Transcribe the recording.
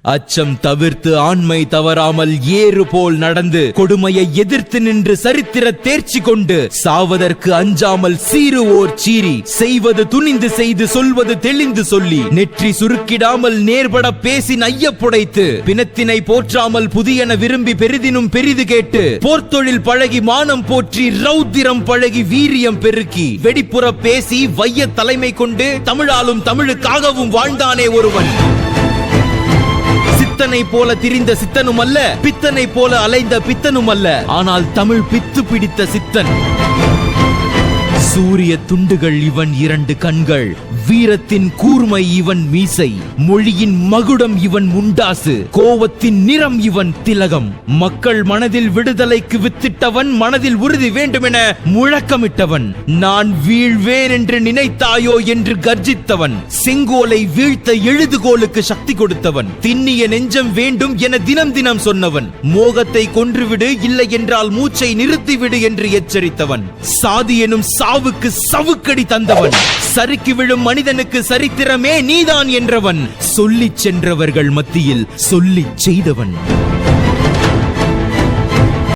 அச்சம் தவிர்த்து ஆண்மை தவறாமல் ஏறு போல் நடந்து கொடுமையை எதிர்த்து நின்று சரித்திர தேர்ச்சி கொண்டு சாவதற்கு அஞ்சாமல் சீருவோர் சீரி செய்வது துணிந்து செய்து சொல்வது தெளிந்து சொல்லி நெற்றி சுருக்கிடாமல் நேர்பட பேசி நையப்புடைத்து பிணத்தினை போற்றாமல் புதியன விரும்பி பெரிதினும் பெரிது கேட்டு போர்த்தொழில் பழகி மானம் போற்றி ரௌத்திரம் பழகி வீரியம் பெருக்கி வெடிப்புற பேசி வைய தலைமை கொண்டு தமிழாலும் தமிழுக்காகவும் வாழ்ந்தானே ஒருவன். சித்தனை போல திரிந்த சித்தனும் அல்ல, பித்தனை போல அலைந்த பித்தனும் அல்ல, ஆனால் தமிழ் பித்து பிடித்த சித்தன். சூரிய துண்டுகள் இவன் இரண்டு கண்கள், வீரத்தின் கூர்மை இவன் மீசை, மொழியின் மகுடம் இவன் முண்டாசு, கோவத்தின் நிறம் இவன் திலகம். மக்கள் மனதில் விடுதலைக்கு வித்திட்டவன், மனதில் உறுதி வேண்டுமென முழக்கமிட்டவன். நான் வீழ்வேன் என்று நினைத்தாயோ என்று கர்ஜித்தவன், செங்கோலை வீழ்த்த எழுதுகோலுக்கு சக்தி கொடுத்தவன், திண்ணிய நெஞ்சம் வேண்டும் என தினம் தினம் சொன்னவன், மோகத்தை கொன்றுவிடு இல்லை என்றால் மூச்சை நிறுத்திவிடு என்று எச்சரித்தவன், சாதி எனும் சாவுக்கு சவுக்கடி தந்தவன், சறுக்கி விழும் மனிதனுக்கு சரித்திரமே நீதான் என்றவன், சொல்லிச் சென்றவர்கள் மத்தியில் சொல்லிச் செய்தவன்.